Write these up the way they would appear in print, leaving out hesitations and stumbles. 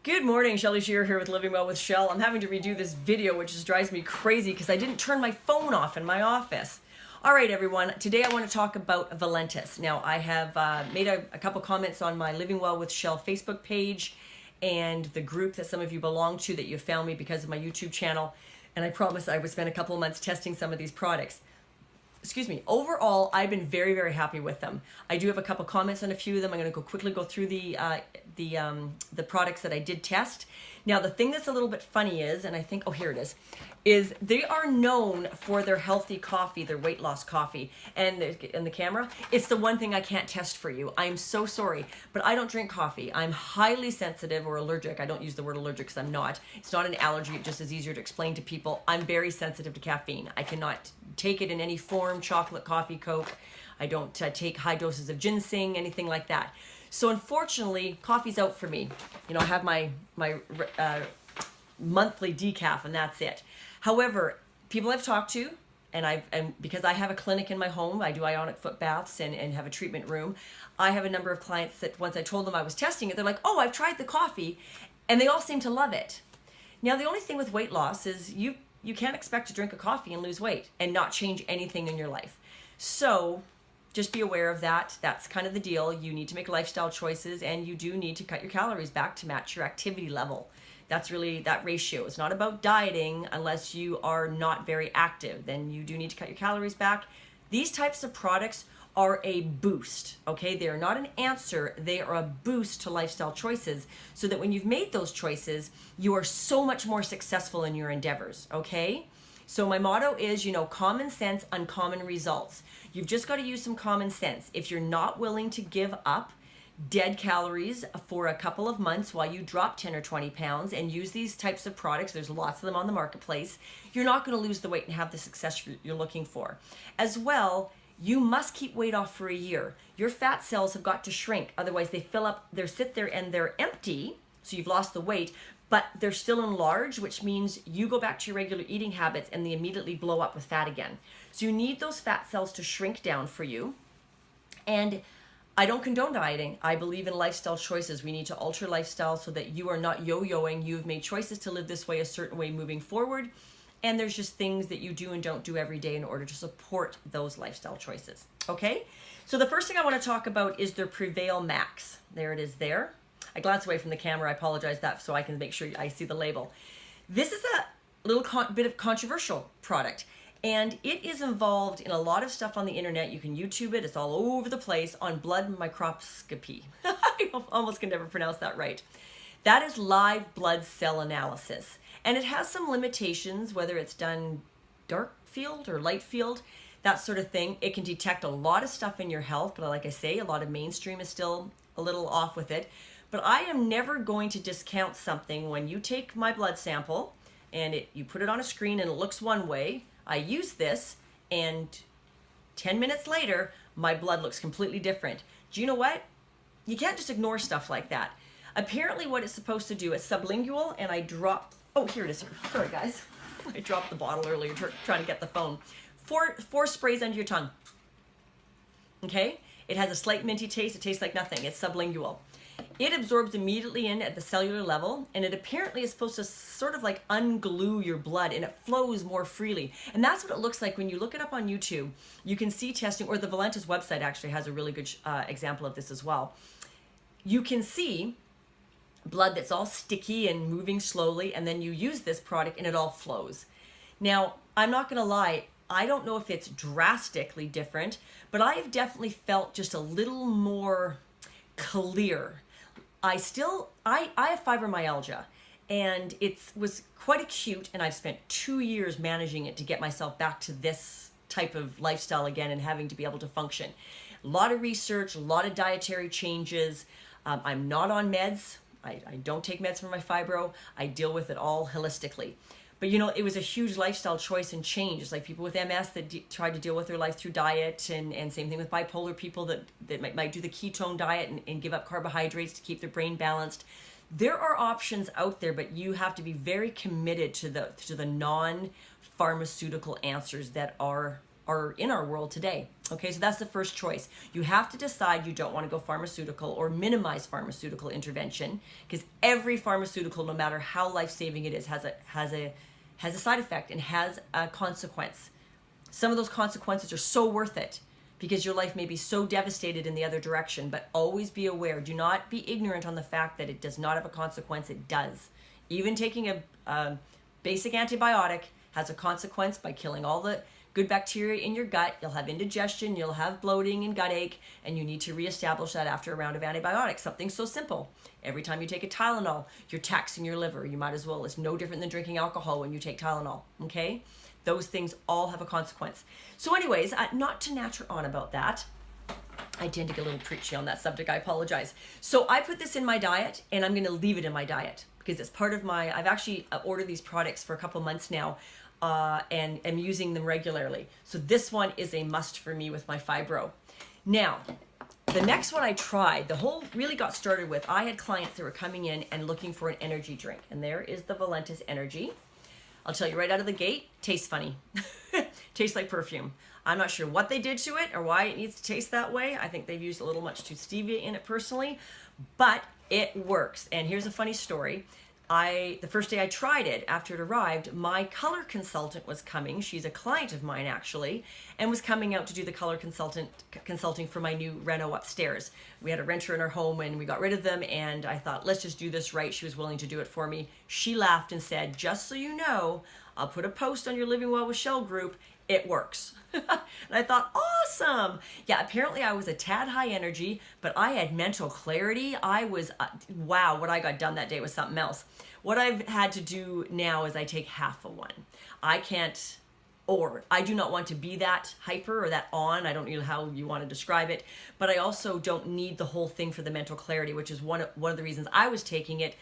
Good morning, Shelly Shearer here with Living Well with Shell. I'm having to redo this video, which just drives me crazy because I didn't turn my phone off in my office. All right, everyone. Today I want to talk about Valentus. Now, I have made a couple comments on my Living Well with Shell Facebook page and the group that some of you belong to that you found me because of my YouTube channel. And I promised I would spend a couple of months testing some of these products. Excuse me. Overall, I've been very, very happy with them. I do have a couple comments on a few of them. I'm going to quickly go through the products that I did test. Now, the thing that's a little bit funny is, and I think, oh, here it is they are known for their healthy coffee, their weight loss coffee. And in the camera, it's the one thing I can't test for you. I'm so sorry, but I don't drink coffee. I'm highly sensitive or allergic. I don't use the word allergic because I'm not. It's not an allergy. It just is easier to explain to people. I'm very sensitive to caffeine. I cannot take it in any form, chocolate, coffee, Coke. I don't take high doses of ginseng, anything like that. So unfortunately, coffee's out for me. You know, I have my monthly decaf and that's it. However, people I've talked to, and because I have a clinic in my home, I do ionic foot baths and have a treatment room. I have a number of clients that once I told them I was testing it, they're like, oh, I've tried the coffee, and they all seem to love it. Now, the only thing with weight loss is you can't expect to drink a coffee and lose weight and not change anything in your life. So just be aware of that. That's kind of the deal. You need to make lifestyle choices, and you do need to cut your calories back to match your activity level. That's really that ratio. It's not about dieting unless you are not very active. Then you do need to cut your calories back. These types of products are a boost, okay? They are not an answer. They are a boost to lifestyle choices so that when you've made those choices, you are so much more successful in your endeavors, okay? So my motto is, common sense, uncommon results. You've just got to use some common sense. If you're not willing to give up dead calories for a couple of months while you drop 10 or 20 pounds and use these types of products, there's lots of them on the marketplace, you're not going to lose the weight and have the success you're looking for. As well, you must keep weight off for a year. Your fat cells have got to shrink. Otherwise, they fill up, they sit there and they're empty, so you've lost the weight, but they're still enlarged, which means you go back to your regular eating habits and they immediately blow up with fat again. So you need those fat cells to shrink down for you. And I don't condone dieting. I believe in lifestyle choices. We need to alter lifestyle so that you are not yo-yoing. You've made choices to live this way, a certain way moving forward. And there's just things that you do and don't do every day in order to support those lifestyle choices. Okay? So the first thing I want to talk about is their Prevail Max. There it is there. I glance away from the camera. I apologize that so I can make sure I see the label. This is a little bit of controversial product. And it is involved in a lot of stuff on the internet. You can YouTube it. It's all over the place on blood microscopy. I almost can never pronounce that right. That is live blood cell analysis. And it has some limitations, whether it's done dark field or light field, that sort of thing. It can detect a lot of stuff in your health, but like I say, a lot of mainstream is still a little off with it. But I am never going to discount something when you take my blood sample and you put it on a screen and it looks one way. I use this, and 10 minutes later, my blood looks completely different. Do you know what? You can't just ignore stuff like that. Apparently what it's supposed to do, it's sublingual, and I dropped, oh, here it is. Sorry, guys. I dropped the bottle earlier trying to get the phone. Four sprays under your tongue. Okay? It has a slight minty taste. It tastes like nothing. It's sublingual. It absorbs immediately in at the cellular level, and it apparently is supposed to sort of like unglue your blood, and it flows more freely. And that's what it looks like when you look it up on YouTube. You can see testing, or the Valentus website actually has a really good example of this as well. You can see blood that's all sticky and moving slowly, and then you use this product and it all flows. Now, I'm not going to lie, I don't know if it's drastically different, but I have definitely felt just a little more clear. I have fibromyalgia, and it was quite acute, and I've spent 2 years managing it to get myself back to this type of lifestyle again and having to be able to function. A lot of research, a lot of dietary changes. I'm not on meds. I don't take meds for my fibro. I deal with it all holistically. But it was a huge lifestyle choice and change. It's like people with MS that try to deal with their life through diet, and same thing with bipolar people that might do the ketone diet and give up carbohydrates to keep their brain balanced. There are options out there, but you have to be very committed to the non-pharmaceutical answers that are are in our world today. Okay, so that's the first choice. You have to decide you don't want to go pharmaceutical or minimize pharmaceutical intervention, because every pharmaceutical, no matter how life-saving it is, has a side effect and has a consequence. Some of those consequences are so worth it because your life may be so devastated in the other direction, but always be aware. Do not be ignorant on the fact that it does not have a consequence. It does. Even taking a basic antibiotic has a consequence by killing all the good bacteria in your gut. You'll have indigestion, you'll have bloating and gut ache, and you need to reestablish that after a round of antibiotics. Something so simple. Every time you take a Tylenol, you're taxing your liver. You might as well. It's no different than drinking alcohol when you take Tylenol, okay? Those things all have a consequence. So anyways, not to natter on about that. I tend to get a little preachy on that subject. I apologize. So I put this in my diet, and I'm going to leave it in my diet because it's part of my, I've actually ordered these products for a couple months now, and am using them regularly. So this one is a must for me with my fibro. Now, the next one I tried, the whole really got started with, I had clients that were coming in and looking for an energy drink. And there is the Valentus Energy. I'll tell you right out of the gate, tastes funny. Tastes like perfume. I'm not sure what they did to it or why it needs to taste that way. I think they've used a little much too stevia in it personally, but it works. And here's a funny story. The first day I tried it, after it arrived, my color consultant was coming. She's a client of mine actually, and was coming out to do the color consulting for my new reno upstairs. We had a renter in our home and we got rid of them, and I thought, let's just do this right. She was willing to do it for me. She laughed and said, just so you know, I'll put a post on your Living Well with Shell group. It works. And I thought, awesome. Yeah, apparently I was a tad high energy, but I had mental clarity. I was, wow, what I got done that day was something else. What I've had to do now is I take half of one. I can't, or I do not want to be that hyper or that on. I don't know how you want to describe it, but I also don't need the whole thing for the mental clarity, which is one of the reasons I was taking it.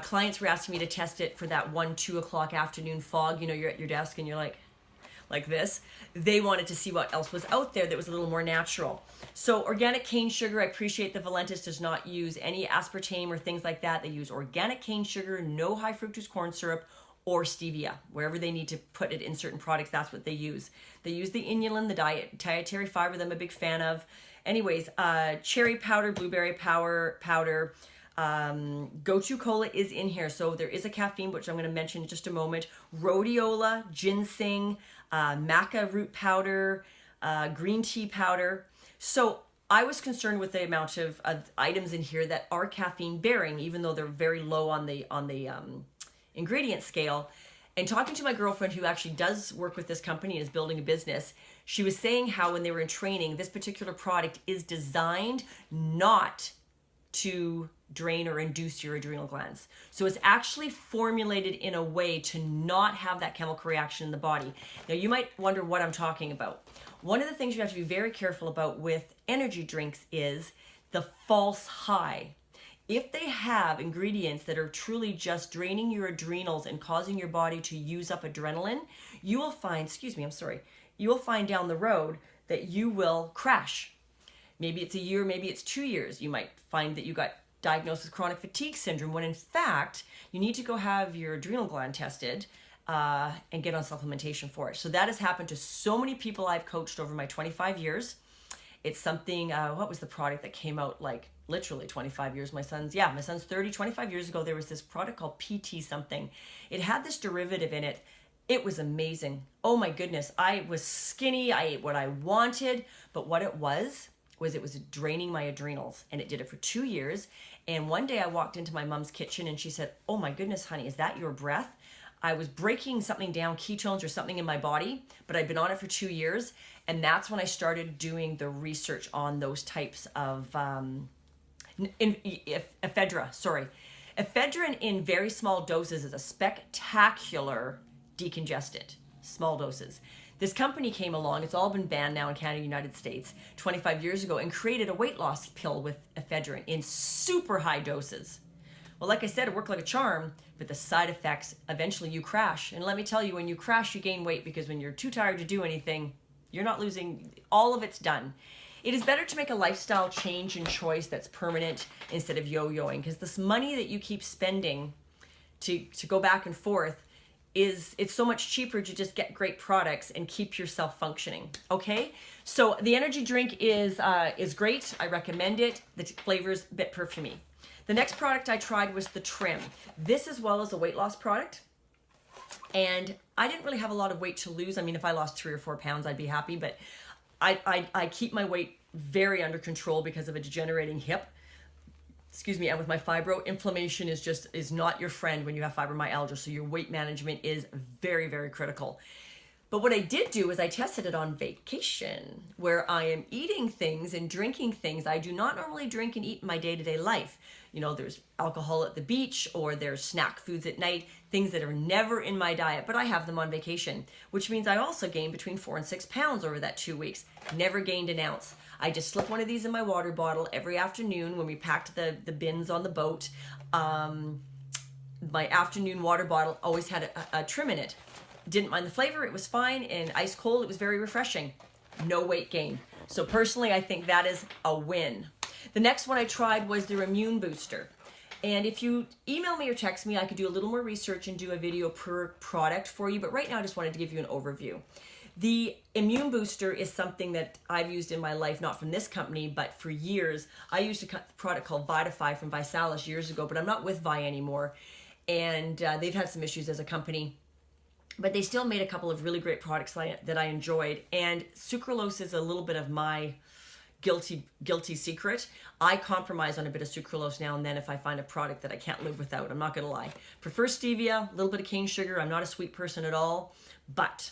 Clients were asking me to test it for that 1-2 o'clock afternoon fog. You know, you're at your desk and you're like this. They wanted to see what else was out there that was a little more natural. So organic cane sugar, I appreciate the Valentus does not use any aspartame or things like that. They use organic cane sugar, no high fructose corn syrup or stevia. Wherever they need to put it in certain products, that's what they use. They use the inulin, the dietary fiber that I'm a big fan of. Anyways, cherry powder, blueberry powder, gochu cola is in here. So there is a caffeine, which I'm going to mention in just a moment. Rhodiola, ginseng, maca root powder, green tea powder. So I was concerned with the amount of items in here that are caffeine bearing, even though they're very low on the ingredient scale. And talking to my girlfriend who actually does work with this company and is building a business, she was saying how when they were in training, this particular product is designed not to drain or induce your adrenal glands. So it's actually formulated in a way to not have that chemical reaction in the body. Now you might wonder what I'm talking about. One of the things you have to be very careful about with energy drinks is the false high. If they have ingredients that are truly just draining your adrenals and causing your body to use up adrenaline, you will find, you will find down the road that you will crash. Maybe it's a year, maybe it's 2 years. You might find that you got diagnosed with chronic fatigue syndrome when in fact you need to go have your adrenal gland tested and get on supplementation for it. So that has happened to so many people I've coached over my 25 years. It's something, what was the product that came out like literally 25 years? My son's 30, 25 years ago, there was this product called PT something. It had this derivative in it. It was amazing. Oh my goodness. I was skinny. I ate what I wanted, but what it was draining my adrenals, and it did it for 2 years. And one day I walked into my mom's kitchen and she said, oh my goodness, honey, is that your breath? I was breaking something down, ketones or something in my body, but I'd been on it for 2 years. And that's when I started doing the research on those types of ephedra. Ephedrine in very small doses is a spectacular decongestant, small doses. This company came along, it's all been banned now in Canada, United States, 25 years ago, and created a weight loss pill with ephedrine in super high doses. Well, like I said, it worked like a charm, but the side effects, eventually you crash. And let me tell you, when you crash, you gain weight, because when you're too tired to do anything, you're not losing, all of it's done. It is better to make a lifestyle change and choice that's permanent instead of yo-yoing, because this money that you keep spending to go back and forth, it's so much cheaper to just get great products and keep yourself functioning. Okay, so the energy drink is great. I recommend it. The flavor's a bit perfumey. The next product I tried was the Trim. This as well as a weight loss product. And I didn't really have a lot of weight to lose. I mean, if I lost 3 or 4 pounds, I'd be happy. But I keep my weight very under control because of a degenerating hip. Excuse me, and with my fibro, inflammation is not your friend when you have fibromyalgia. So your weight management is very, very critical. But what I did do is I tested it on vacation, where I am eating things and drinking things I do not normally drink and eat in my day-to-day life. You know, there's alcohol at the beach, or there's snack foods at night, things that are never in my diet, but I have them on vacation, which means I also gained between 4 and 6 pounds over that 2 weeks. Never gained an ounce. I just slip one of these in my water bottle every afternoon when we packed the bins on the boat. My afternoon water bottle always had a Trim in it. Didn't mind the flavor, it was fine, and ice cold, it was very refreshing. No weight gain. So personally, I think that is a win. The next one I tried was their immune booster. And if you email me or text me, I could do a little more research and do a video per product for you, but right now I just wanted to give you an overview. The immune booster is something that I've used in my life, not from this company, but for years. I used a product called Vitify from Visalis years ago, but I'm not with Vi anymore. And they've had some issues as a company. But they still made a couple of really great products that I enjoyed. And sucralose is a little bit of my guilty secret. I compromise on a bit of sucralose now and then if I find a product that I can't live without. I'm not going to lie. Prefer stevia, a little bit of cane sugar. I'm not a sweet person at all. But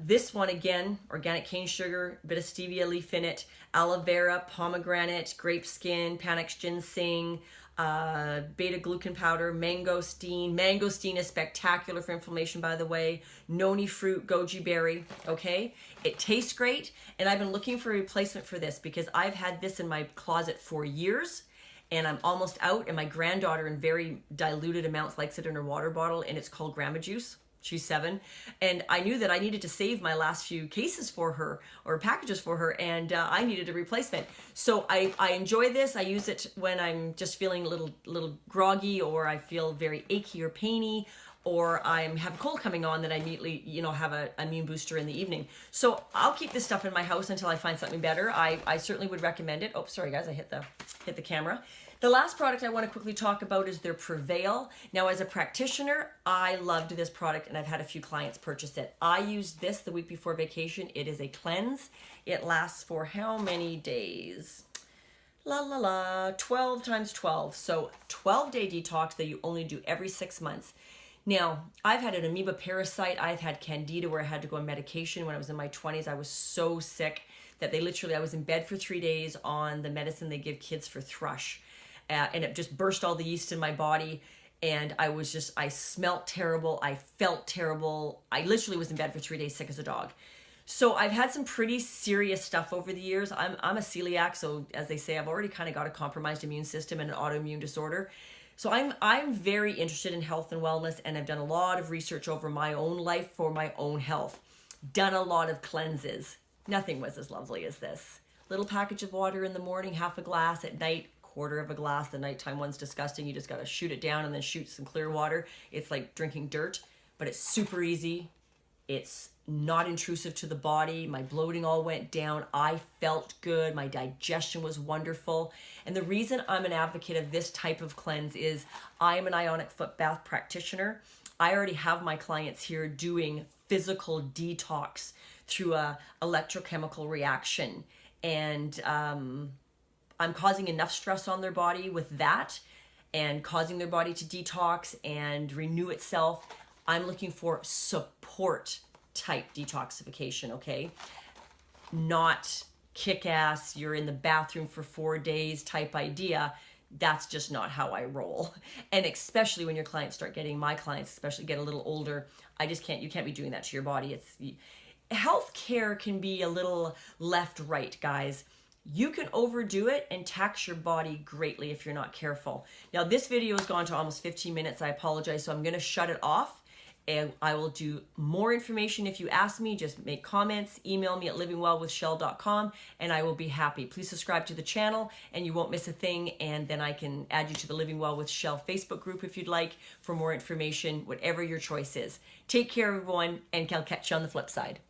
this one, again, organic cane sugar, a bit of stevia leaf in it, aloe vera, pomegranate, grape skin, panax ginseng, beta-glucan powder, mangosteen. Mangosteen is spectacular for inflammation, by the way. Noni fruit, goji berry, okay? It tastes great, and I've been looking for a replacement for this because I've had this in my closet for years, and I'm almost out, and my granddaughter in very diluted amounts likes it in her water bottle, and it's called Grandma Juice. She's 7, and I knew that I needed to save my last few cases for her, or packages for her, and I needed a replacement. So I enjoy this. I use it when I'm just feeling a little groggy, or I feel very achy or painy, or I have a cold coming on that I immediately, have an immune booster in the evening. So I'll keep this stuff in my house until I find something better. I certainly would recommend it. Oh, sorry guys, I hit the camera. The last product I want to quickly talk about is their Prevail. Now, as a practitioner, I loved this product and I've had a few clients purchase it. I used this the week before vacation. It is a cleanse. It lasts for how many days? 12 times 12. So 12-day detox that you only do every 6 months. Now, I've had an amoeba parasite. I've had candida where I had to go on medication when I was in my 20s. I was so sick that I was in bed for 3 days on the medicine they give kids for thrush. And it just burst all the yeast in my body. And I smelt terrible. I felt terrible. I literally was in bed for 3 days sick as a dog. So I've had some pretty serious stuff over the years. I'm a celiac, so as they say, I've already kind of got a compromised immune system and an autoimmune disorder. So I'm very interested in health and wellness, and I've done a lot of research over my own life for my own health. Done a lot of cleanses. Nothing was as lovely as this. Little package of water in the morning, half a glass at night, quarter of a glass. The nighttime one's disgusting. You just got to shoot it down and then shoot some clear water. It's like drinking dirt, but it's super easy. It's not intrusive to the body. My bloating all went down. I felt good. My digestion was wonderful. And the reason I'm an advocate of this type of cleanse is I'm an ionic foot bath practitioner. I already have my clients here doing physical detox through a electrochemical reaction. And I'm causing enough stress on their body with that and causing their body to detox and renew itself. I'm looking for support type detoxification, okay? Not kick-ass, you're in the bathroom for 4 days type idea. That's just not how I roll. And especially when my clients especially get a little older, you can't be doing that to your body. Healthcare can be a little left-right, guys. You can overdo it and tax your body greatly if you're not careful. Now, this video has gone to almost 15 minutes. I apologize, so I'm going to shut it off And I will do more information if you ask me. Just make comments, email me at livingwellwithshell.com, and I will be happy. Please subscribe to the channel and you won't miss a thing, and then I can add you to the Living Well with Shell Facebook group if you'd like for more information, whatever your choice is. Take care, everyone, and I'll catch you on the flip side.